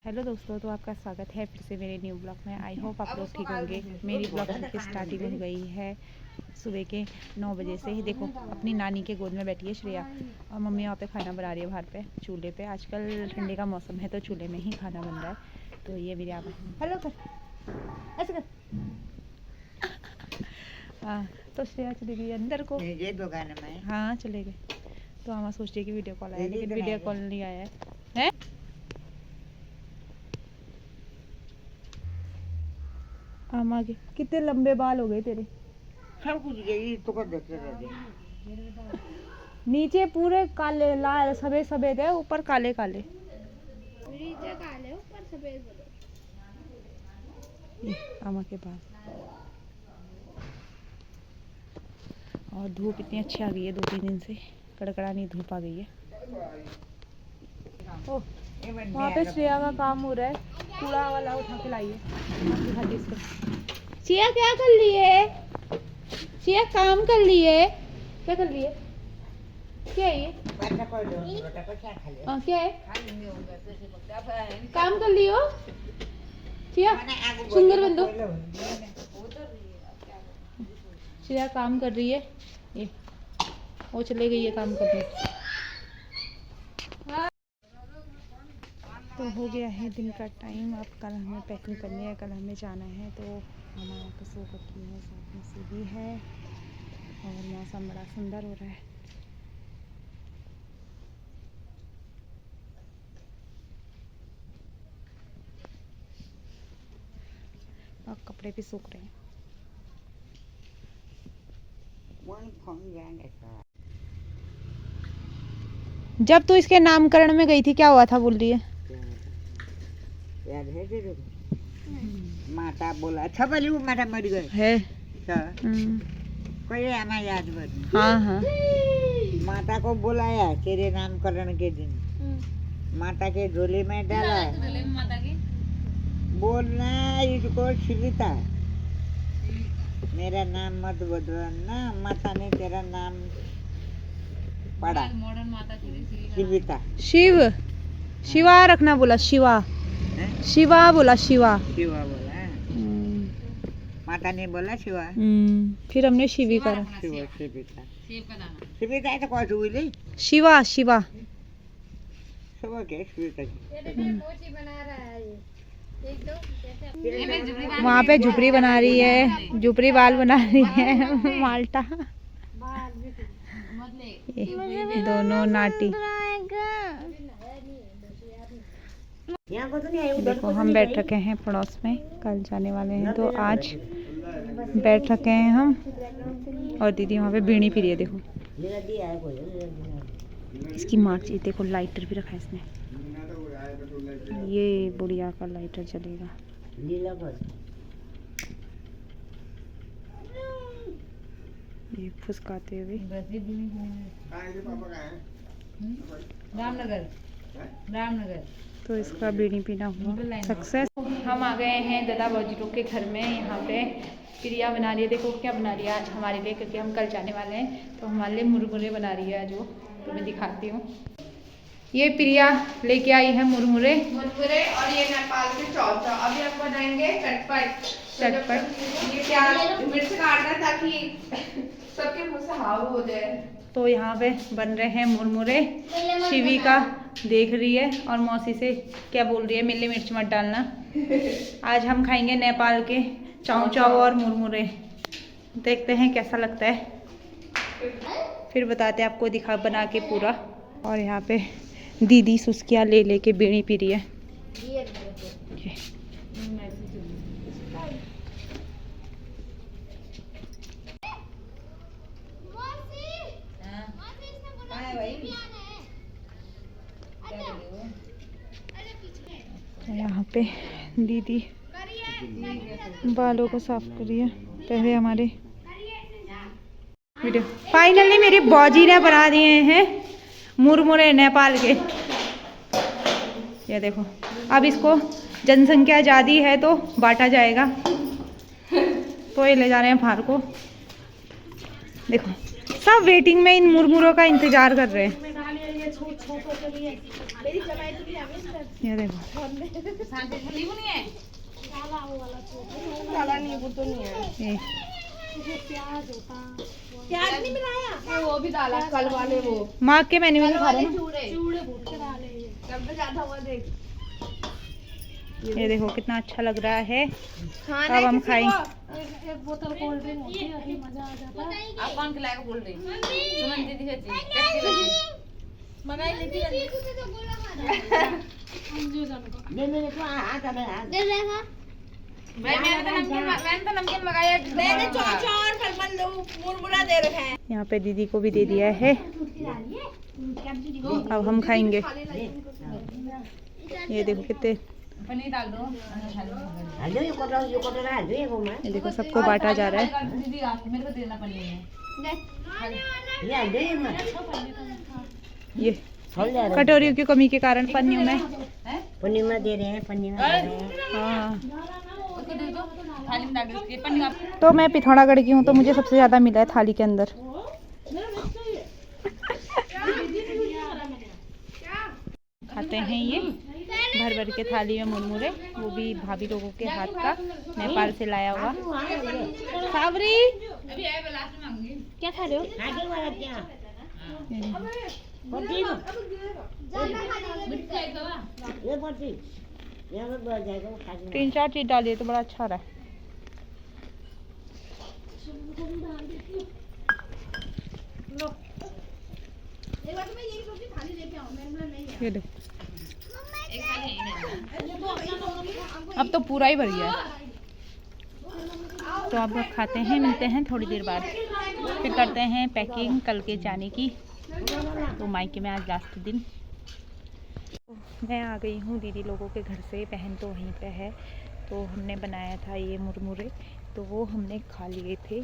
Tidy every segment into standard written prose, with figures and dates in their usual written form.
Hello दोस्तों, तो आपका स्वागत है फिर से मेरे न्यू ब्लॉग में। आई होप आप लोग ठीक होंगे। मेरी ब्लॉग की स्टार्टिंग हो गई है सुबह के 9 बजे से ही। देखो अपनी नानी के गोद में बैठी है श्रेया और मम्मी वहाँ पे खाना बना रही है बाहर पे चूल्हे पे। आजकल ठंडी का मौसम है तो चूल्हे में ही खाना बन रहा है। तो ये मेरी आप हेलो कर ऐसे कर हाँ। तो श्रेया चली गई अंदर को दुकान में। हाँ चले गए। तो हम सोच रहे कि वीडियो कॉल आया लेकिन वीडियो कॉल नहीं आया है। हम आगे कितने लंबे बाल हो गए तेरे। सब कुछ गई तो कर देखते रहते। नीचे पूरे काले लाल सफेद सफेद है, ऊपर काले काले। नीचे काले ऊपर सफेद। आमा के पास। और धूप इतनी अच्छी आ गई है 2-3 दिन से, कड़कड़ानी धूप आ गई है। ओह वहाँ पे श्रेया का काम हो रहा है, कूड़ा वाला उठा के लाइए। श्रेया क्या कर ली है? श्रेया काम कर ली है? क्या कर ली है? क्या है ये? क्या है? काम कर ली हो श्रेया? सुंदर बंदो श्रेया काम कर रही है। ये वो चले गई है काम करने। तो हो गया है दिन का टाइम। अब कल हमें पैकिंग करनी है, कल हमें जाना है। तो हमारा कसो की है, साथ में से भी है और मौसम बड़ा सुंदर हो रहा है। और कपड़े भी सूख रहे हैं। जब तू इसके नामकरण में गई थी क्या हुआ था बोल रही है? याद है तेरे को? माता बोला अच्छा बोली वो माता मर गए है। कोई आना याद बनी। हाँ हाँ। माता को बुलाया तेरे नामकरण के दिन, माता के झोले में डाला, बोलना इसको शिविता मेरा नाम मत बदलना। माता ने तेरा नाम पढ़ा शिविता। शिव शिवा रखना बोला, शिवा शिवा बोला, शिवा शिवा बोला। माता ने बोला शिवा, फिर हमने शिवी करा। शिवा शिविता शिविता है तो कौन सी हुई? शिवा शिवा शिवा के शिविता वहाँ पे झुपड़ी बना रही है, झुपड़ी बाल बना रही है माल्टा। ये दोनों नाटी। देखो हम बैठ रखे हैं पड़ोस में, कल जाने वाले हैं तो आज बैठ रखे हैं हम। और दीदी वहाँ पे बीड़ी पी रही है। देखो इसकी मार्ची, देखो लाइटर भी रखा है इसने। ये बुढ़िया का लाइटर चलेगा। ये फुसकाते हुए रामनगर रामनगर। तो इसका बीड़ी पीना हुआ सक्सेस। हम आ गए हैं दादा बाजी लोग के घर में। यहाँ पे प्रिया बना रही है। देखो क्या बना रही है आज हमारे लिए, क्योंकि हम कल जाने वाले हैं तो हमारे लिए मुरमुरे बना रही है। जो तो मैं दिखाती हूँ, ये प्रिया लेके आई है मुरमुरे और ये नेपाल के चौचा। अभी हम बनाएंगे चटपट। ये प्याज मिर्च काटना ताकि सबके मुँह से हाव हो जाए। तो यहाँ पे बन रहे हैं मुरमुरे। शिवी का देख रही है और मौसी से क्या बोल रही है, मिली मिर्च मत डालना। आज हम खाएंगे नेपाल के चाउ चाउ और मुरमुरे। देखते हैं कैसा लगता है, फिर बताते हैं आपको, दिखा बना के पूरा। और यहाँ पे दीदी सुस्किया ले लेके बीड़ी पी रही है। यहाँ पे दीदी बालों को साफ कर रही है। पहले हमारे वीडियो फाइनली मेरी बॉजी ने बना दिए हैं मुरमुरे नेपाल के। ये देखो, अब इसको जनसंख्या ज़्यादा है तो बांटा जाएगा। तो ये ले जा रहे हैं बाहर को। देखो सब वेटिंग में इन मुरमुरों का इंतजार कर रहे हैं। ये देखो काला नींबू तो नहीं है। ये प्याज नहीं मिलाया? वो भी डाला कल वाले वो। माँ के मेन्यू में खा रहे हैं। चूड़े भून के डाले हैं। कब तक ज्यादा हुआ देख। ये देखो कितना अच्छा लग रहा है। खाना अब हम खाएंगे। एक बोतल कोल्ड ड्रिंक होती है, अभी मजा आ जाता है। आप कौन खिलाएगा कोल्ड ड्रिंक? सुमन दीदी है जी, कैसी बची? मंगाई लेती है। भाई मैंने तो नमकीन मंगाया। मैंने चौचा और फलफल मुरमुरा दे रखा है। यहाँ पे दीदी को भी दे दिया है। अब हम खाएंगे। ये देखो कितने, पनीर डाल दो। ये देखो सबको बांटा जा रहा है। दीदी आप मेरे को देना पनीर में। ये कटोरियों की कमी के कारण पन्नियों में पनीर में दे रहे हैं, पनीर में दे रहे हैं। हाँ, उसको दे दो, थाली में डाल दो। ये पनीर आप तो मैं पिथौरागढ़ की हूँ तो मुझे सबसे ज्यादा मिला है थाली के अंदर। खाते हैं ये भर भर के थाली में मुरमुरे, वो भी भाभी लोगों के हाथ का, नेपाल से लाया हुआ। सावरी अभी आए लास्ट में मांगूंगी। क्या खा रहे हो? तीन चार चीज डालिए तो बड़ा अच्छा रहा है। ये देखो अब तो पूरा ही भर गया है। तो अब खाते हैं, मिलते हैं थोड़ी देर बाद, फिर करते हैं पैकिंग कल के जाने की। तो मायके में आज लास्ट दिन। मैं आ गई हूँ दीदी लोगों के घर से, बहन तो वहीं पे है। तो हमने बनाया था ये मुरमुरे, तो वो हमने खा लिए थे।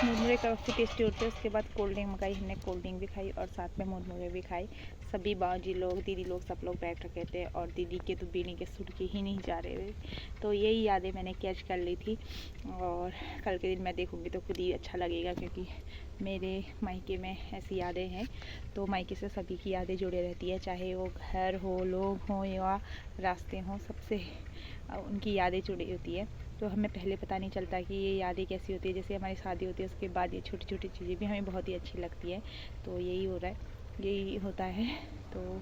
मुरमुरे काफ़ी टेस्टी होते हैं। उसके बाद कोल्ड ड्रिंक मंगाई हमने, कोल्ड ड्रिंक भी खाई और साथ में मुरमुरे भी खाई। सभी बाजी लोग, दीदी लोग, सब लोग बैठ रखे थे और दीदी के तो बीड़ी के सुट के ही नहीं जा रहे थे। तो यही यादें मैंने कैच कर ली थी और कल के दिन मैं देखूँगी तो खुद ही अच्छा लगेगा, क्योंकि मेरे मायके में ऐसी यादें हैं। तो मायके से सभी की यादें जुड़े रहती है, चाहे वो घर हो, लोग हों या रास्ते हों, सबसे उनकी यादें जुड़ी होती है। तो हमें पहले पता नहीं चलता कि ये यादें कैसी होती है। जैसे हमारी शादी होती है उसके बाद ये छोटी छोटी चीज़ें भी हमें बहुत ही अच्छी लगती है। तो यही हो रहा है, यही होता है। तो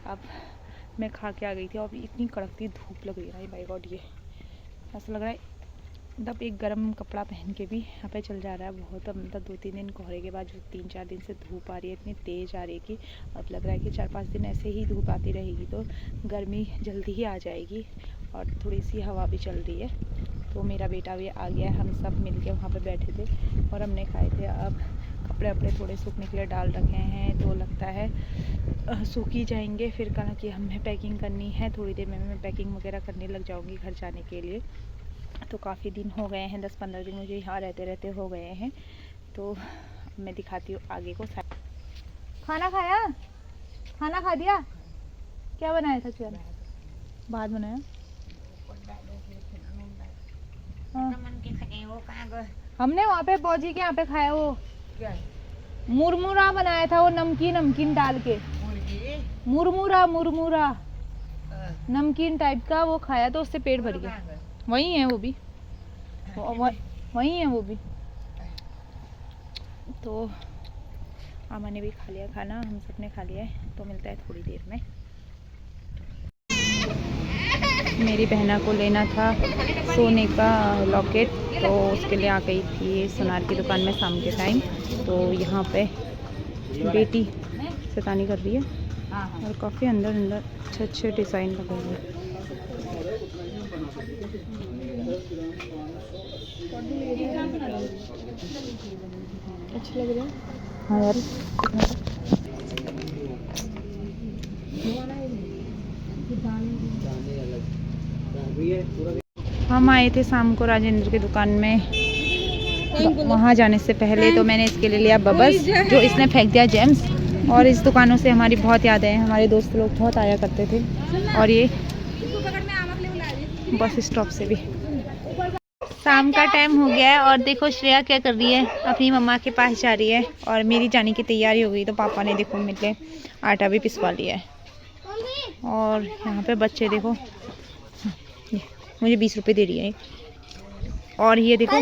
अब मैं खा के आ गई थी और इतनी कड़कती धूप लग रही है, बाय गॉड, ये ऐसा लग रहा है मतलब एक गर्म कपड़ा पहन के भी यहाँ पे चल जा रहा है बहुत। मतलब 2-3 दिन कोहरे के बाद जो 3-4 दिन से धूप आ रही है, इतनी तेज़ आ रही है कि अब लग रहा है कि 4-5 दिन ऐसे ही धूप आती रहेगी तो गर्मी जल्दी ही आ जाएगी। और थोड़ी सी हवा भी चल रही है। तो मेरा बेटा भी आ गया, हम सब मिलके वहाँ पे बैठे थे और हमने खाए थे। अब कपड़े अपने थोड़े सूखने के लिए डाल रखे हैं, तो लगता है सूख ही जाएंगे। फिर कहा कि हमें पैकिंग करनी है, थोड़ी देर में मैं पैकिंग वगैरह करने लग जाऊँगी घर जाने के लिए। तो काफ़ी दिन हो गए हैं, 10-15 दिन मुझे यहाँ रहते रहते हो गए हैं। तो मैं दिखाती हूँ आगे को। खाना खाया? खाना खा दिया? क्या बनाया था? क्या भात बनाया? हाँ। हमने वहाँ पे बौजी के यहाँ पे खाया, वो मुरमुरा बनाया था, वो नमकीन डाल के। मुरमुरा नमकीन टाइप का वो खाया, तो उससे पेट भर गया। वही है वो भी, वही है वो भी। तो अम्मा ने भी खा लिया खाना, हम सब ने खा लिया है। तो मिलता है थोड़ी देर में। मेरी बहना को लेना था सोने का लॉकेट, तो उसके लिए आ गई थी सोनार की दुकान में शाम के टाइम। तो यहाँ पे बेटी शैतानी कर रही है और काफ़ी अंदर अच्छे डिज़ाइन लगे हुए हैं। अच्छे लग रहे हैं। हाँ यार, हम आए थे शाम को राजेंद्र की दुकान में। वहाँ जाने से पहले तो मैंने इसके लिए लिया बबल्स, जो इसने फेंक दिया जेम्स। और इस दुकानों से हमारी बहुत यादें हैं, हमारे दोस्त लोग बहुत आया करते थे। और ये बस स्टॉप से भी शाम का टाइम हो गया है और देखो श्रेया क्या कर रही है, अपनी मम्मा के पास जा रही है। और मेरी जाने की तैयारी हो गई तो पापा ने देखो मेरे लिए आटा भी पिसवा लिया है। और यहाँ पे बच्चे देखो, मुझे 20 रुपए दे रही है। और ये देखो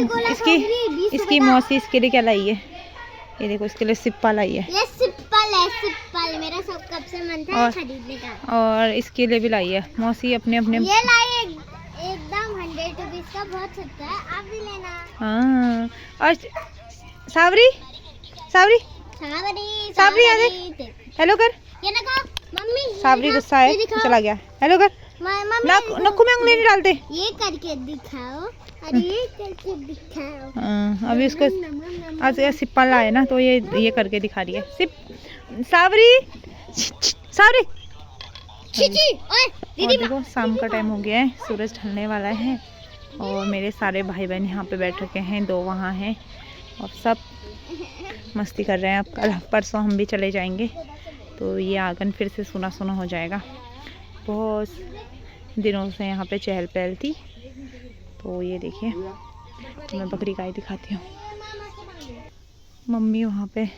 इसकी मौसी इसके लिए क्या लाई है, ये देखो इसके लिए सिप्पा लाई है। ये सिप्पल मेरा सब कब से मन था खरीदने का। और इसके लिए भी लाई है मौसी अपने अपने। ये लाई एकदम 100 रुपीज का, बहुत सस्ता है, आप भी लेना। हाँ और सावरी आ देख, हेलो कर। ये ना कहा मम्मी, सावरी गुस्सा है, चला गया। हेलो कर, नक्कू में उंगली नहीं डालते। ये करके दिखाओ, अरे ये करके दिखाओ। अभी उसको आज सिप्पा लाए ना तो ये करके दिखा रही है। सावरी और देखो शाम का टाइम हो गया है, सूरज ढलने वाला है और मेरे सारे भाई बहन यहाँ पे बैठ रखे हैं, 2 वहाँ हैं और सब मस्ती कर रहे हैं। अब कल परसों हम भी चले जाएंगे तो ये आंगन फिर से सुना सुना हो जाएगा। बहुत दिनों से यहाँ पे चहल पहल थी। तो ये देखिए मैं बकरी गाय दिखाती हूँ। मम्मी वहाँ पे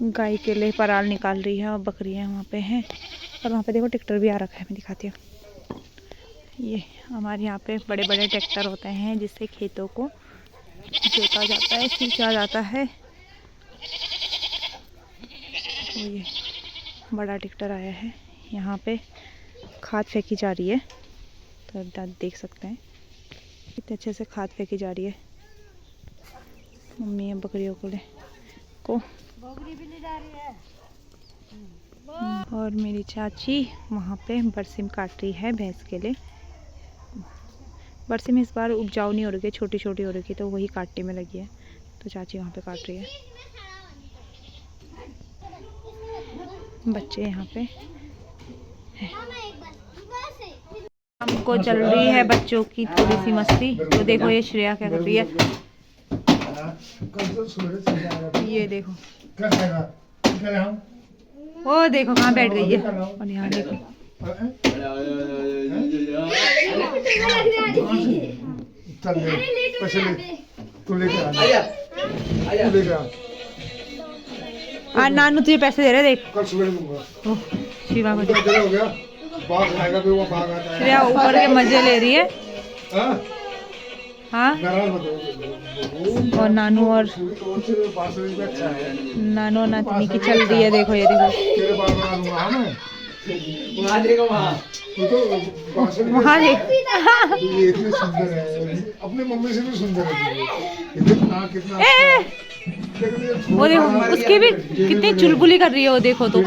गाय के लिए पराल निकाल रही है और बकरियाँ वहाँ पे हैं। और वहाँ पे देखो ट्रैक्टर भी आ रखा है, मैं दिखाती हूँ। ये हमारे यहाँ पे बड़े बड़े ट्रैक्टर होते हैं जिससे खेतों को जोता जाता है, सींचा जाता है। तो ये बड़ा ट्रैक्टर आया है, यहाँ पे खाद फेंकी जा रही है। तो देख सकते हैं कितने अच्छे से खाद फेंकी जा रही है। मम्मी बकरियों को भी ले जा रही है। और मेरी चाची वहाँ पे बरसिम काट रही है भैंस के लिए। बरसिम इस बार उपजाऊ नहीं हो रही है, छोटी छोटी हो रही है, तो वही काटने में लगी है। तो चाची वहाँ पे काट रही है। बच्चे यहाँ पे हैं। हमको चल रही है बच्चों की थोड़ी सी मस्ती। तो देखो ये श्रेया क्या कर रही है, ये देखो वो देखो कहाँ बैठ गई है। और यहाँ देखो नानू तुझे पैसे दे रहे, देख शिवा को श्रेया ऊपर के मजे ले रही है। हाँ और नानू और नातनी की चल रही है। देखो ये देखो वहाँ देख, इतनी सुंदर है, अपने मम्मी से भी सुंदर है। कितना वो देखो उसकी भी कितनी चुलबुली कर रही है, वो देखो तो।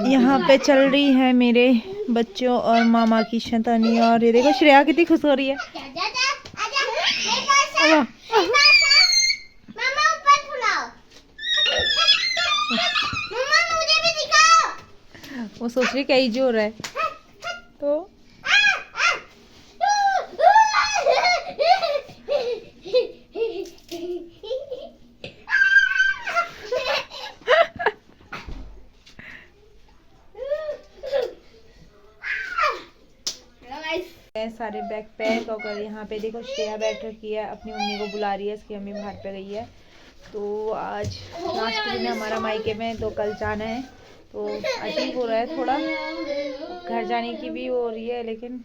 यहाँ पे चल रही है मेरे बच्चों और मामा की शैतानी। और ये देखो श्रेया कितनी खुश हो रही है। वो सोच रही क्या जो हो रहा है। तो सारे बैग पैक होकर यहाँ पे देखो श्रेया बैठ रखी है, अपनी मम्मी को बुला रही है। इसकी मम्मी बाहर पे गई है। तो आज लास्ट दिन हमारा मायके में, तो कल जाना है। तो अजीब हो रहा है थोड़ा, घर जाने की भी हो रही है लेकिन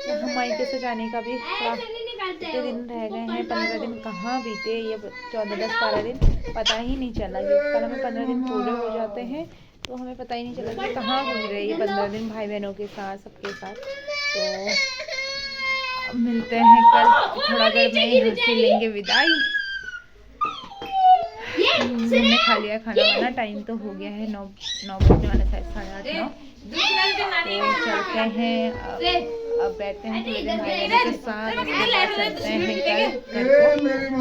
हम मायके से जाने का भी थोड़ा। कितने दिन रह गए हैं, 15 दिन कहाँ बीते, ये 14, 10, 12 दिन पता ही नहीं चला। क्योंकि कल हमें 15 दिन पूरे हो जाते हैं तो हमें पता ही नहीं चला कि कहाँ गुजर रहे ये 15 दिन भाई बहनों के साथ, सबके साथ। तो मिलते हैं कल थोड़ा देर में, यहाँ से लेंगे विदाई। हमने खा लिया खाना वाना, टाइम तो हो गया है 9 बजने वाला, शायद 8:30, 9। तो चलते हैं अब बैठते हैं थोड़ी देर भाई बहनों के साथ, चलते हैं कल घर को।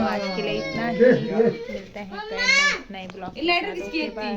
आज के लिए इतना ही, मिलते हैं कल नए ब्लॉग के साथ। बाय।